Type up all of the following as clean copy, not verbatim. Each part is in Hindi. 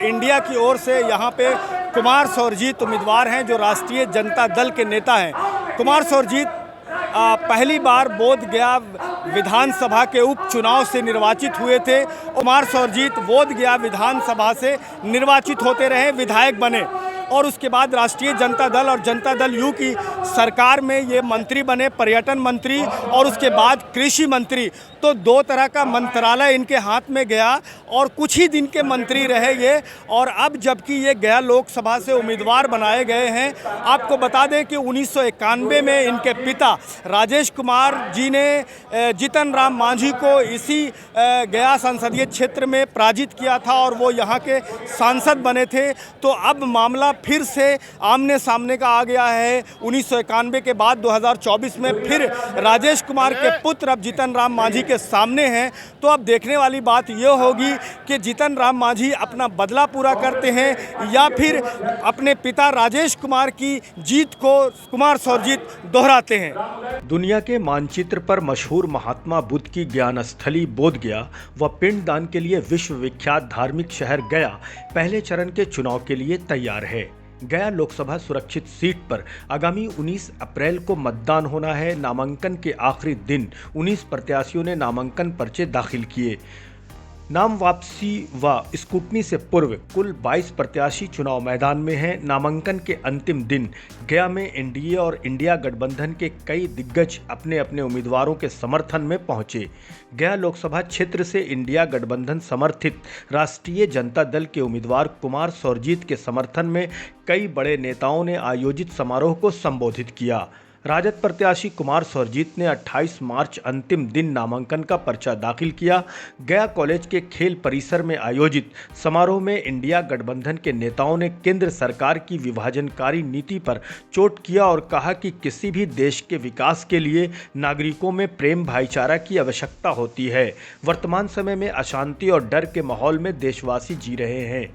इंडिया की ओर से यहाँ पे कुमार सौरजीत उम्मीदवार हैं जो राष्ट्रीय जनता दल के नेता हैं। कुमार सौरजीत पहली बार बोधगया विधानसभा के उपचुनाव से निर्वाचित हुए थे। कुमार सौरजीत बोधगया विधानसभा से निर्वाचित होते रहे, विधायक बने और उसके बाद राष्ट्रीय जनता दल और जनता दल यू की सरकार में ये मंत्री बने, पर्यटन मंत्री और उसके बाद कृषि मंत्री। तो दो तरह का मंत्रालय इनके हाथ में गया और कुछ ही दिन के मंत्री रहे ये। और अब जबकि ये गया लोकसभा से उम्मीदवार बनाए गए हैं, आपको बता दें कि 1991 में इनके पिता राजेश कुमार जी ने जीतन राम मांझी को इसी गया संसदीय क्षेत्र में पराजित किया था और वो यहाँ के सांसद बने थे। तो अब मामला फिर से आमने सामने का आ गया है। 1991 के बाद 2024 में फिर राजेश कुमार के पुत्र अब जीतन राम मांझी के सामने हैं। तो अब देखने वाली बात ये होगी कि जीतन राम मांझी अपना बदला पूरा करते हैं या फिर अपने पिता राजेश कुमार की जीत को कुमार सौरजीत दोहराते हैं। दुनिया के मानचित्र पर मशहूर महात्मा बुद्ध की ज्ञान स्थली बोधगया व पिंडदान के लिए विश्व विख्यात धार्मिक शहर गया पहले चरण के चुनाव के लिए तैयार है। गया लोकसभा सुरक्षित सीट पर आगामी 19 अप्रैल को मतदान होना है। नामांकन के आखिरी दिन 19 प्रत्याशियों ने नामांकन पर्चे दाखिल किए। नाम वापसी व स्कूटनी से पूर्व कुल 22 प्रत्याशी चुनाव मैदान में हैं। नामांकन के अंतिम दिन गया में एनडीए और इंडिया गठबंधन के कई दिग्गज अपने अपने उम्मीदवारों के समर्थन में पहुंचे। गया लोकसभा क्षेत्र से इंडिया गठबंधन समर्थित राष्ट्रीय जनता दल के उम्मीदवार कुमार सौरजीत के समर्थन में कई बड़े नेताओं ने आयोजित समारोह को संबोधित किया। राजद प्रत्याशी कुमार सौरजीत ने 28 मार्च अंतिम दिन नामांकन का पर्चा दाखिल किया। गया कॉलेज के खेल परिसर में आयोजित समारोह में इंडिया गठबंधन के नेताओं ने केंद्र सरकार की विभाजनकारी नीति पर चोट किया और कहा कि किसी भी देश के विकास के लिए नागरिकों में प्रेम भाईचारा की आवश्यकता होती है। वर्तमान समय में अशांति और डर के माहौल में देशवासी जी रहे हैं।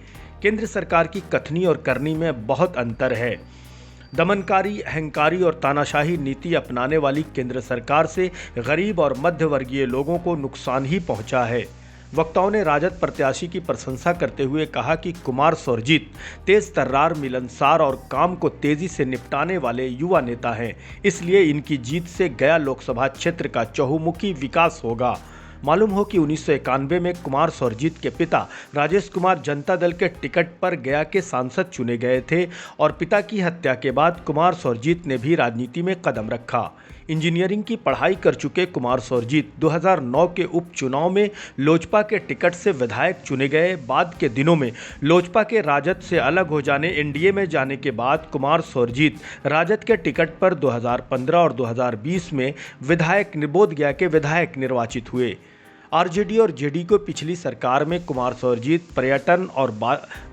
केंद्र सरकार की कथनी और करनी में बहुत अंतर है। दमनकारी, अहंकारी और तानाशाही नीति अपनाने वाली केंद्र सरकार से गरीब और मध्य वर्गीय लोगों को नुकसान ही पहुंचा है। वक्ताओं ने राजद प्रत्याशी की प्रशंसा करते हुए कहा कि कुमार सौरजीत तेज तर्रार, मिलनसार और काम को तेजी से निपटाने वाले युवा नेता हैं। इसलिए इनकी जीत से गया लोकसभा क्षेत्र का चहुमुखी विकास होगा। मालूम हो कि 1991 में कुमार सौरजीत के पिता राजेश कुमार जनता दल के टिकट पर गया के सांसद चुने गए थे और पिता की हत्या के बाद कुमार सौरजीत ने भी राजनीति में कदम रखा। इंजीनियरिंग की पढ़ाई कर चुके कुमार सौरजीत 2009 के उपचुनाव में लोजपा के टिकट से विधायक चुने गए। बाद के दिनों में लोजपा के राजद से अलग हो जाने, एनडीए में जाने के बाद कुमार सौरजीत राजद के टिकट पर 2015 और 2020 में बोधगया के विधायक निर्वाचित हुए। आरजेडी और जेडी को पिछली सरकार में कुमार सौरजीत पर्यटन और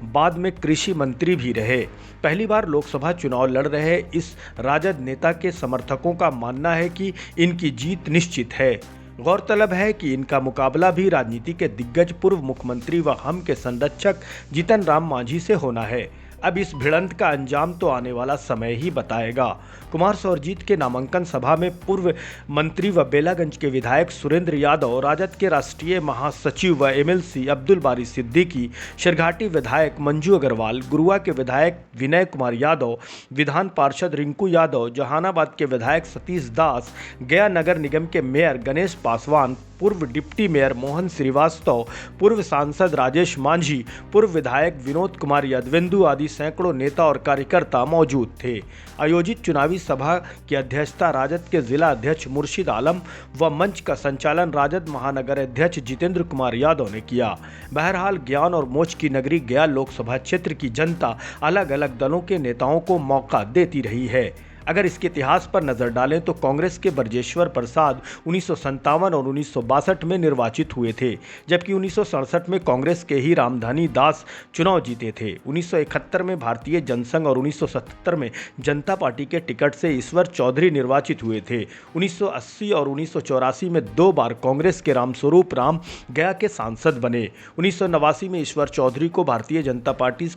बाद में कृषि मंत्री भी रहे। पहली बार लोकसभा चुनाव लड़ रहे इस राजद नेता के समर्थकों का मानना है कि इनकी जीत निश्चित है। गौरतलब है कि इनका मुकाबला भी राजनीति के दिग्गज पूर्व मुख्यमंत्री व हम के संरक्षक जीतन राम मांझी से होना है। अब इस भिड़ंत का अंजाम तो आने वाला समय ही बताएगा। कुमार सौरजीत के नामांकन सभा में पूर्व मंत्री व बेलागंज के विधायक सुरेंद्र यादव, राजद के राष्ट्रीय महासचिव व एमएलसी अब्दुल बारी सिद्दीकी, शिरघाटी विधायक मंजू अग्रवाल, गुरुआ के विधायक विनय कुमार यादव, विधान पार्षद रिंकू यादव, जहानाबाद के विधायक सतीश दास, गया नगर निगम के मेयर गणेश पासवान, पूर्व डिप्टी मेयर मोहन श्रीवास्तव, पूर्व सांसद राजेश मांझी, पूर्व विधायक विनोद कुमार यादवेंदु आदि सैकड़ों नेता और कार्यकर्ता मौजूद थे। आयोजित चुनावी सभा की अध्यक्षता राजद के जिला अध्यक्ष मुर्शिद आलम व मंच का संचालन राजद महानगर अध्यक्ष जितेंद्र कुमार यादव ने किया। बहरहाल ज्ञान और मोच की नगरी गया लोकसभा क्षेत्र की जनता अलग अलग दलों के नेताओं को मौका देती रही है। अगर इसके इतिहास पर नजर डालें तो कांग्रेस के ब्रजेश्वर प्रसाद 1957 और 1962 में निर्वाचित हुए थे, जबकि 1967 में कांग्रेस के ही रामधानी दास चुनाव जीते थे। 1971 में भारतीय जनसंघ और 1977 में जनता पार्टी के टिकट से ईश्वर चौधरी निर्वाचित हुए थे। 1980 और 1984 में 2 बार कांग्रेस के रामस्वरूप राम गया के सांसद बने। 1989 में ईश्वर चौधरी को भारतीय जनता पार्टी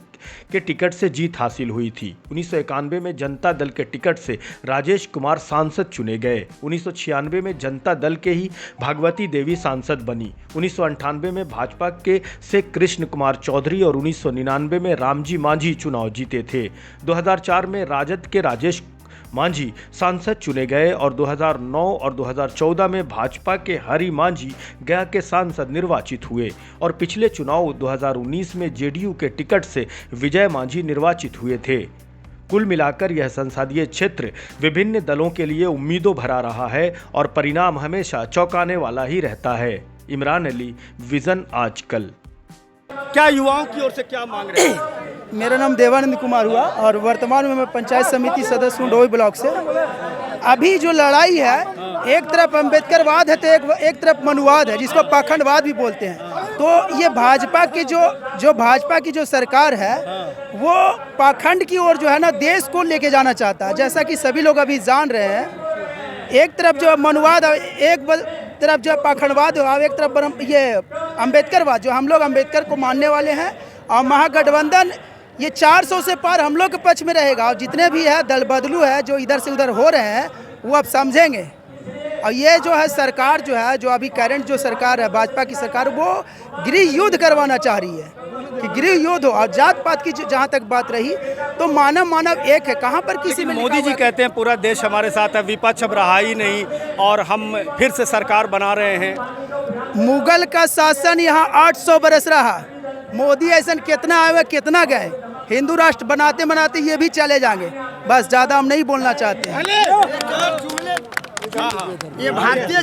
के टिकट से जीत हासिल हुई थी। 1991 में जनता दल के टिकट से राजेश कुमार सांसद चुने गए। 1996 में जनता दल के ही भागवती देवी सांसद बनी। 1998 में भाजपा के से कृष्ण कुमार चौधरी और 1999 में रामजी मांझी चुनाव जीते थे। 2004 में राजद के राजेश मांझी सांसद चुने गए और 2009 और 2014 में भाजपा के हरि मांझी गया के सांसद निर्वाचित हुए और पिछले चुनाव 2019 में जेडीयू के टिकट से विजय मांझी निर्वाचित हुए थे। कुल मिलाकर यह संसदीय क्षेत्र विभिन्न दलों के लिए उम्मीदों भरा रहा है और परिणाम हमेशा चौंकाने वाला ही रहता है। इमरान अली, विजन आजकल। क्या युवाओं की ओर से क्या मांग रहे हैं? मेरा नाम देवानंद कुमार हुआ और वर्तमान में मैं पंचायत समिति सदस्य हूँ डोई ब्लॉक से। अभी जो लड़ाई है, एक तरफ अम्बेडकरवाद है तो एक तरफ मनुवाद है, जिसको पाखंडवाद भी बोलते हैं। तो ये भाजपा की भाजपा की जो सरकार है वो पाखंड की ओर जो है ना देश को लेके जाना चाहता है। जैसा कि सभी लोग अभी जान रहे हैं, एक तरफ जो मनुवाद, एक तरफ जो पाखंडवाद और एक तरफ ये अम्बेडकरवाद, जो हम लोग अम्बेडकर को मानने वाले हैं। और महागठबंधन ये 400 से पार हम लोग के पक्ष में रहेगा और जितने भी है दल बदलू है जो इधर से उधर हो रहे हैं वो अब समझेंगे। और ये जो है सरकार जो है, जो अभी करंट जो सरकार है भाजपा की सरकार, वो गृह युद्ध करवाना चाह रही है कि गृह युद्ध हो। और जात पात की जहाँ तक बात रही तो मानव एक है, कहाँ पर किसी में मोदी जी कहते हैं पूरा देश हमारे साथ है, विपक्ष अब रहा ही नहीं और हम फिर से सरकार बना रहे हैं। मुगल का शासन यहाँ 800 बरस रहा। मोदी ऐसा कितना आए कितना गए, हिंदू राष्ट्र बनाते बनाते ये भी चले जाएंगे। बस ज़्यादा हम नहीं बोलना चाहते हैं। ये भारतीय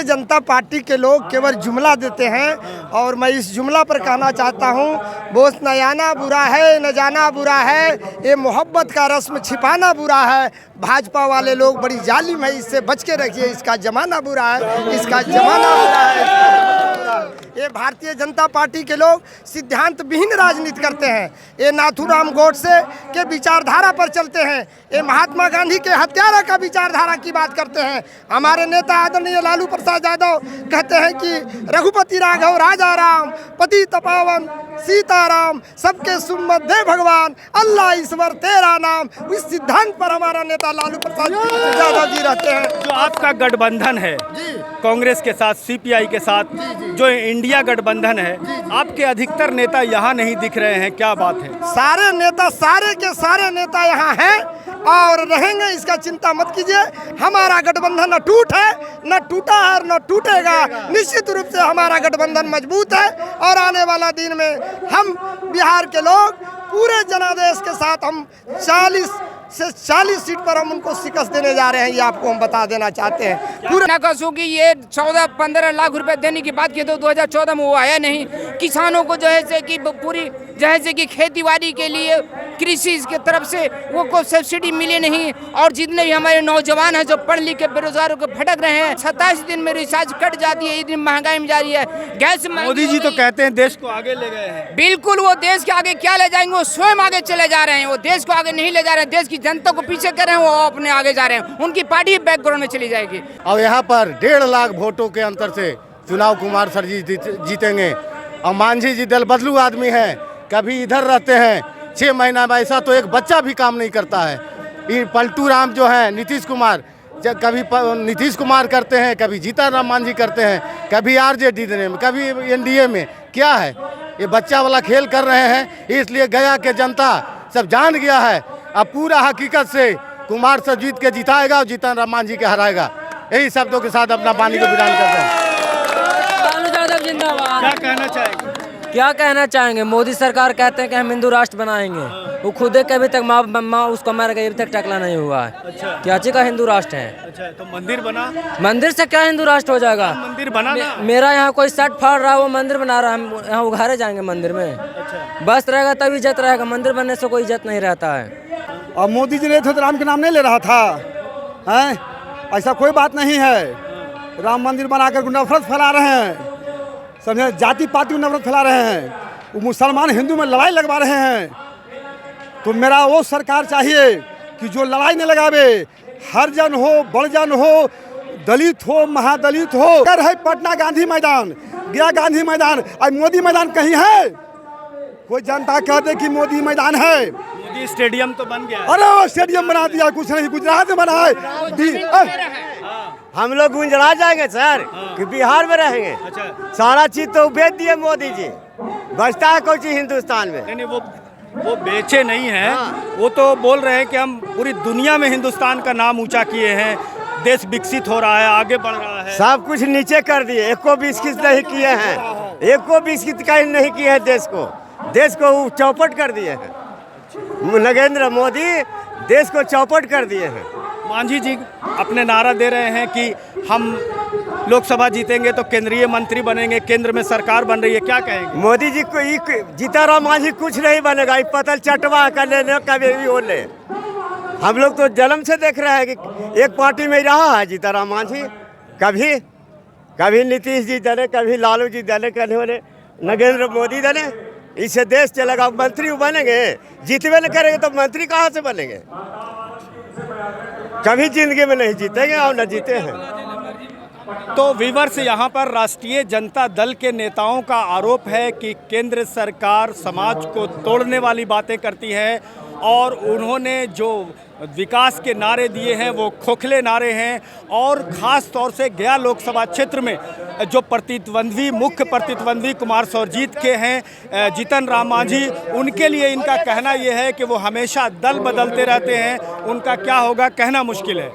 जनता पार्टी के लोग केवल जुमला देते हैं और मैं इस जुमला पर कहना चाहता हूँ, बोस न आना बुरा है न जाना बुरा है, ये मोहब्बत का रस्म छिपाना बुरा है। भाजपा वाले लोग बड़ी जालिम है, इससे बच के रखिए। इसका जमाना बुरा है, इसका जमाना बुरा है। ये भारतीय जनता पार्टी के लोग सिद्धांत विहीन राजनीति करते हैं। ये नाथूराम गोडसे के विचारधारा पर चलते हैं। ये महात्मा गांधी के हत्यारा का विचारधारा की बात करते हैं। हमारे नेता आदरणीय लालू प्रसाद यादव कहते हैं कि रघुपति राघव राजा राम, पतित पावन सीताराम, सबके सुम्मत दे भगवान, अल्लाह ईश्वर तेरा नाम। इस सिद्धांत पर हमारा नेता लालू प्रसाद यादव जी रहते हैं। जो आपका गठबंधन है कांग्रेस के साथ, सीपीआई के साथ, जो इंडिया गठबंधन है, आपके अधिकतर नेता यहाँ नहीं दिख रहे हैं, क्या बात है? सारे नेता, सारे के सारे नेता यहाँ हैं और रहेंगे, इसका चिंता मत कीजिए। हमारा गठबंधन न टूट है, न टूटा है और न टूटेगा। निश्चित रूप से हमारा गठबंधन मजबूत है और आने वाला दिन में हम बिहार के लोग पूरे जनादेश के साथ हम 40 से 40 सीट पर हम उनको शिकस्त देने जा रहे हैं। ये आपको हम बता देना चाहते हैं। पूरा ना कसू कि ये 14-15 लाख रुपए देने की बात की तो 2014 में वो आया नहीं। किसानों को जो है से कि पूरी जो है से कि खेतीबाड़ी के लिए कृषि की तरफ से वो को सब्सिडी मिले नहीं। और जितने भी हमारे नौजवान हैं जो पढ़ लिख के बेरोजगारों को भटक रहे हैं, 27 दिन में रिचार्ज कट जाती है, इतनी महंगाई में जा रही है। गैस मोदी जी तो कहते हैं देश को आगे ले गए हैं। बिल्कुल, वो देश के आगे क्या ले जाएंगे, वो स्वयं आगे चले जा रहे हैं। वो देश को आगे नहीं ले जा रहे हैं, देश की जनता को पीछे कर रहे हैं, वो अपने आगे जा रहे हैं। उनकी पार्टी बैकग्राउंड में चली जाएगी। और यहाँ पर 1.5 लाख वोटों के अंतर से चुनाव कुमार सर जी जीतेंगे। और मांझी जी दल बदलू आदमी हैं, कभी इधर रहते हैं, 6 महीना में ऐसा तो एक बच्चा भी काम नहीं करता है। ये पलटू राम जो हैं, नीतीश कुमार, कभी नीतीश कुमार करते हैं, कभी जीतन राम मांझी करते हैं, कभी आरजेडी में, कभी एनडीए में। क्या है ये बच्चा वाला खेल कर रहे हैं। इसलिए गया के जनता सब जान गया है। अब पूरा हकीकत से कुमार सर जीत के जिताएगा और जीतन राम मांझी के हराएगा। यही शब्दों के साथ अपना वाणी को विराम करते हैं। क्या कहना चाहेंगे? क्या कहना चाहेंगे? मोदी सरकार कहते हैं कि हम हिंदू राष्ट्र बनाएंगे, वो खुद के अभी तक माँ उसको मर गई, अभी तक टकला नहीं हुआ है। अच्छा, क्या चीज का हिंदू राष्ट्र है? अच्छा, तो मंदिर बना, मंदिर से क्या हिंदू राष्ट्र हो जाएगा? मंदिर बना ना। मेरा यहाँ कोई शर्ट फाड़ रहा है, वो मंदिर बना रहा है, हम यहाँ उघारे जाएंगे मंदिर में। अच्छा, बस रहेगा तब इज्जत रहेगा, मंदिर बनने से कोई इज्जत नहीं रहता है। और मोदी जी ने तो राम के नाम नहीं ले रहा था, हैं? ऐसा कोई बात नहीं है। राम मंदिर बनाकर नफरत फैला रहे हैं, समझे, जाति पाति नफरत फैला रहे हैं, वो मुसलमान हिंदू में लड़ाई लगवा रहे हैं। तो मेरा वो सरकार चाहिए कि जो लड़ाई न लगावे, हरिजन हो, बड़जन हो, दलित हो, महादलित हो। अगर है पटना गांधी मैदान, गया गांधी मैदान, और मोदी मैदान कहीं है? कोई जनता कहते कि मोदी मैदान है, मोदी स्टेडियम तो बन गया है। अरे वो स्टेडियम बना दिया, कुछ नहीं, गुजरात में बना है। हम लोग गुजरात जाएंगे सर कि बिहार में रहेंगे? अच्छा, सारा चीज तो बेच दिए मोदी जी, बचता है कोई चीज हिंदुस्तान में? नहीं वो बेचे नहीं हैं, वो तो बोल रहे हैं कि हम पूरी दुनिया में हिंदुस्तान का नाम ऊंचा किए हैं, देश विकसित हो रहा है, आगे बढ़ रहा है। सब कुछ नीचे कर दिए, एक को विकसित नहीं किए हैं, एक को विकसित का नहीं किए हैं, देश को चौपट कर दिए हैं। नरेंद्र मोदी देश को चौपट कर दिए हैं। मांझी जी अपने नारा दे रहे हैं कि हम लोकसभा जीतेंगे तो केंद्रीय मंत्री बनेंगे, केंद्र में सरकार बन रही है, क्या कहेंगे? मोदी जी को जीताराम मांझी कुछ नहीं बनेगा, ये पतल चटवा कर लेने कभी भी हो ले। हम लोग तो जन्म से देख रहे हैं कि एक पार्टी में ही रहा है जीताराम मांझी, कभी नीतीश जी दले, कभी लालू जी दले, कभी नरेंद्र मोदी दले। इससे देश चलेगा, मंत्री बनेंगे, जीतवे न करेंगे तो मंत्री कहाँ से बनेंगे? कभी जिंदगी में नहीं जीतेंगे और न जीते हैं। तो वीवर्स, यहाँ पर राष्ट्रीय जनता दल के नेताओं का आरोप है कि केंद्र सरकार समाज को तोड़ने वाली बातें करती है और उन्होंने जो विकास के नारे दिए हैं वो खोखले नारे हैं। और ख़ास तौर से गया लोकसभा क्षेत्र में जो मुख्य प्रतिद्वंद्वी कुमार सौरजीत के हैं जीतन राम मांझी, उनके लिए इनका कहना ये है कि वो हमेशा दल बदलते रहते हैं, उनका क्या होगा कहना मुश्किल है।